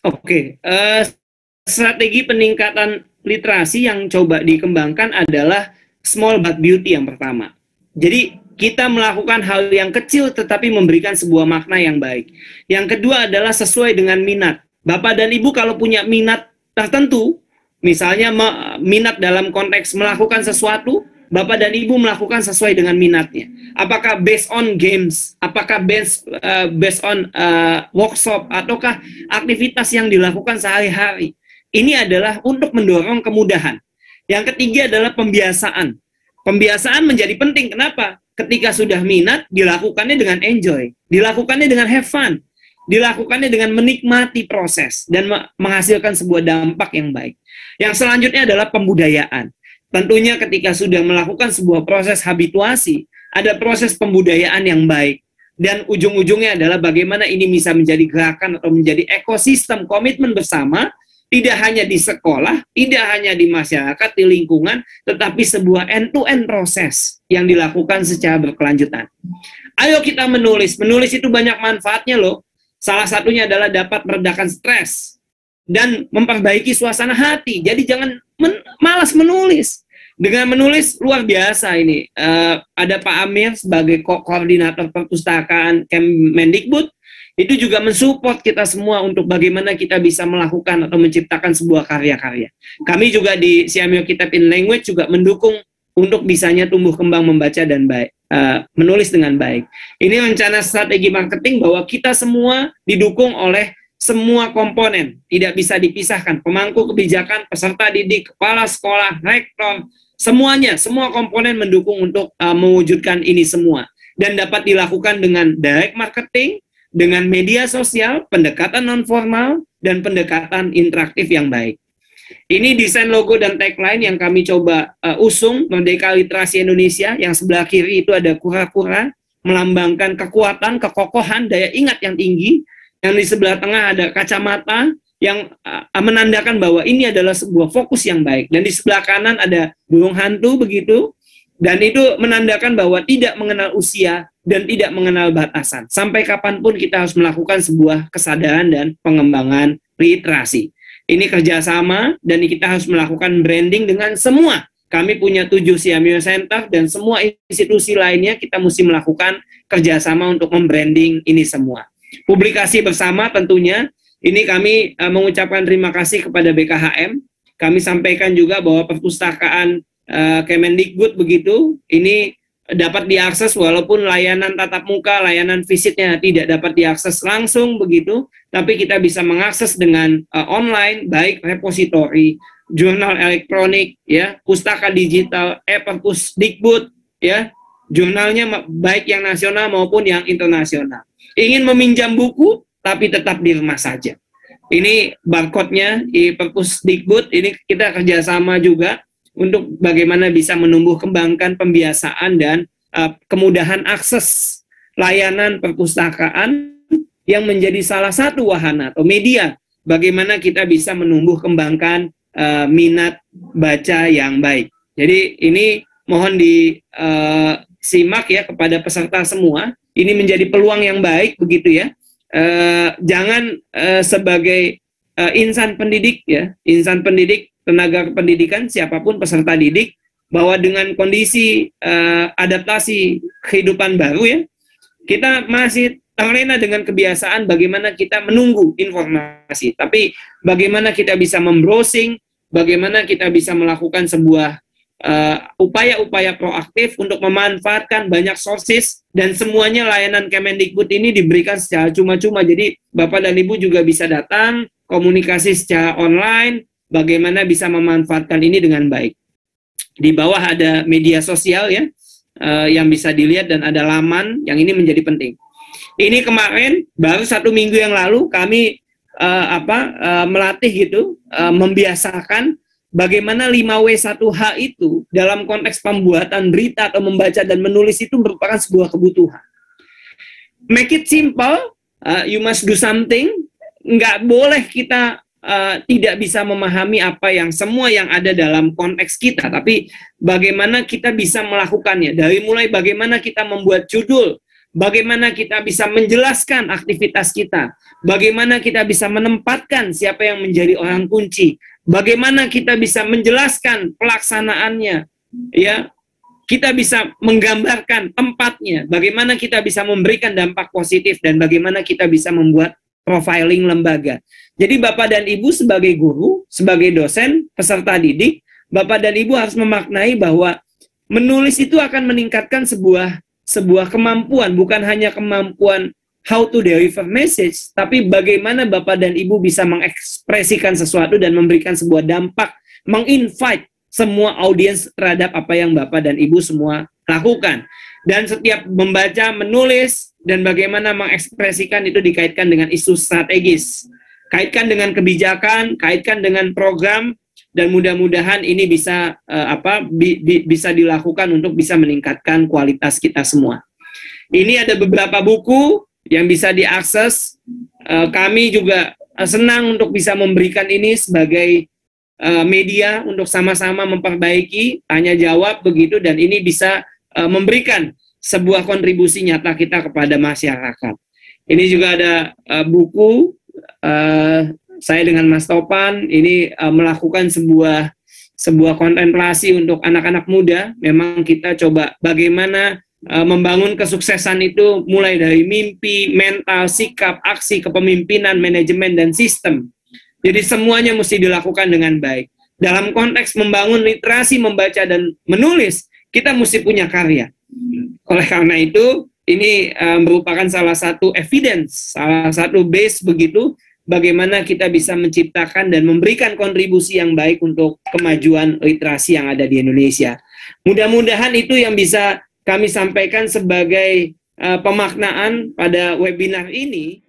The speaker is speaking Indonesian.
Oke, strategi peningkatan literasi yang coba dikembangkan adalah small but beauty yang pertama. Jadi kita melakukan hal yang kecil tetapi memberikan sebuah makna yang baik. Yang kedua adalah sesuai dengan minat. Bapak dan Ibu kalau punya minat tertentu, misalnya minat dalam konteks melakukan sesuatu, Bapak dan Ibu melakukan sesuai dengan minatnya. Apakah based on games, apakah based on workshop, ataukah aktivitas yang dilakukan sehari-hari. Ini adalah untuk mendorong kemudahan. Yang ketiga adalah pembiasaan. Pembiasaan menjadi penting. Kenapa? Ketika sudah minat, dilakukannya dengan enjoy, dilakukannya dengan have fun, dilakukannya dengan menikmati proses dan menghasilkan sebuah dampak yang baik. Yang selanjutnya adalah pembudayaan. Tentunya ketika sudah melakukan sebuah proses habituasi, ada proses pembudayaan yang baik. Dan ujung-ujungnya adalah bagaimana ini bisa menjadi gerakan atau menjadi ekosistem komitmen bersama, tidak hanya di sekolah, tidak hanya di masyarakat, di lingkungan, tetapi sebuah end-to-end proses yang dilakukan secara berkelanjutan. Ayo kita menulis. Menulis itu banyak manfaatnya loh. Salah satunya adalah dapat meredakan stres dan memperbaiki suasana hati. Jadi jangan malas menulis. Dengan menulis luar biasa ini. Ada Pak Amir sebagai koordinator perpustakaan Kemendikbud, itu juga mensupport kita semua untuk bagaimana kita bisa melakukan atau menciptakan sebuah karya-karya. Kami juga di Siamio Kitab in Language juga mendukung untuk bisanya tumbuh kembang membaca dan baik, menulis dengan baik. Ini rencana strategi marketing bahwa kita semua didukung oleh semua komponen, tidak bisa dipisahkan. Pemangku kebijakan, peserta didik, kepala sekolah, rektor, semuanya, semua komponen mendukung untuk mewujudkan ini semua. Dan dapat dilakukan dengan direct marketing, dengan media sosial, pendekatan non-formal, dan pendekatan interaktif yang baik. Ini desain logo dan tagline yang kami coba usung, Merdeka Literasi Indonesia, yang sebelah kiri itu ada kura-kura, melambangkan kekuatan, kekokohan, daya ingat yang tinggi, yang di sebelah tengah ada kacamata, yang menandakan bahwa ini adalah sebuah fokus yang baik. Dan di sebelah kanan ada burung hantu begitu, dan itu menandakan bahwa tidak mengenal usia dan tidak mengenal batasan. Sampai kapanpun kita harus melakukan sebuah kesadaran dan pengembangan literasi. Ini kerjasama dan kita harus melakukan branding dengan semua. Kami punya 7 Siamio Center dan semua institusi lainnya kita mesti melakukan kerjasama untuk membranding ini semua. Publikasi bersama tentunya. Ini kami mengucapkan terima kasih kepada BKHM. Kami sampaikan juga bahwa perpustakaan Kemendikbud begitu, ini dapat diakses walaupun layanan tatap muka, layanan visitnya tidak dapat diakses langsung begitu, tapi kita bisa mengakses dengan online, baik repositori, jurnal elektronik, ya, pustaka digital, Perpusdikbud, ya, jurnalnya baik yang nasional maupun yang internasional. Ingin meminjam buku, tapi tetap di rumah saja. Ini barcode-nya di Perpusdikbud, ini kita kerjasama juga untuk bagaimana bisa menumbuh kembangkan pembiasaan dan kemudahan akses layanan perpustakaan yang menjadi salah satu wahana atau media bagaimana kita bisa menumbuh kembangkan minat baca yang baik. Jadi ini mohon disimak ya kepada peserta semua, ini menjadi peluang yang baik begitu ya. Jangan sebagai insan pendidik ya, insan pendidik, tenaga pendidikan, siapapun peserta didik, bahwa dengan kondisi adaptasi kehidupan baru ya, kita masih terlena dengan kebiasaan bagaimana kita menunggu informasi, tapi bagaimana kita bisa membrowsing, bagaimana kita bisa melakukan sebuah upaya-upaya proaktif untuk memanfaatkan banyak sources, dan semuanya layanan Kemendikbud ini diberikan secara cuma-cuma. Jadi Bapak dan Ibu juga bisa datang, komunikasi secara online, bagaimana bisa memanfaatkan ini dengan baik. Di bawah ada media sosial ya, yang bisa dilihat, dan ada laman yang ini menjadi penting. Ini kemarin baru 1 minggu yang lalu kami melatih gitu, membiasakan bagaimana 5W1H itu dalam konteks pembuatan berita atau membaca dan menulis itu merupakan sebuah kebutuhan. Make it simple, you must do something. Nggak boleh kita tidak bisa memahami apa yang semua yang ada dalam konteks kita, tapi bagaimana kita bisa melakukannya. Dari mulai bagaimana kita membuat judul, bagaimana kita bisa menjelaskan aktivitas kita, bagaimana kita bisa menempatkan siapa yang menjadi orang kunci, bagaimana kita bisa menjelaskan pelaksanaannya, ya, kita bisa menggambarkan tempatnya, bagaimana kita bisa memberikan dampak positif, dan bagaimana kita bisa membuat profiling lembaga. Jadi Bapak dan Ibu sebagai guru, sebagai dosen, peserta didik, Bapak dan Ibu harus memaknai bahwa menulis itu akan meningkatkan sebuah kemampuan, bukan hanya kemampuan how to deliver message, tapi bagaimana Bapak dan Ibu bisa mengekspresikan sesuatu dan memberikan sebuah dampak, menginvite semua audiens terhadap apa yang Bapak dan Ibu semua lakukan. Dan setiap membaca, menulis, dan bagaimana mengekspresikan itu dikaitkan dengan isu strategis, kaitkan dengan kebijakan, kaitkan dengan program, dan mudah-mudahan ini bisa bisa dilakukan untuk bisa meningkatkan kualitas kita semua. Ini ada beberapa buku yang bisa diakses. Kami juga senang untuk bisa memberikan ini sebagai media untuk sama-sama memperbaiki, tanya jawab begitu, dan ini bisa memberikan sebuah kontribusi nyata kita kepada masyarakat. Ini juga ada buku saya dengan Mas Topan ini melakukan sebuah kontemplasi untuk anak-anak muda. Memang kita coba bagaimana membangun kesuksesan itu mulai dari mimpi, mental, sikap, aksi, kepemimpinan, manajemen, dan sistem. Jadi semuanya mesti dilakukan dengan baik. Dalam konteks membangun literasi membaca dan menulis, kita mesti punya karya. Oleh karena itu, ini merupakan salah satu evidence, salah satu base begitu, bagaimana kita bisa menciptakan dan memberikan kontribusi yang baik untuk kemajuan literasi yang ada di Indonesia. Mudah-mudahan itu yang bisa kami sampaikan sebagai pemaknaan pada webinar ini.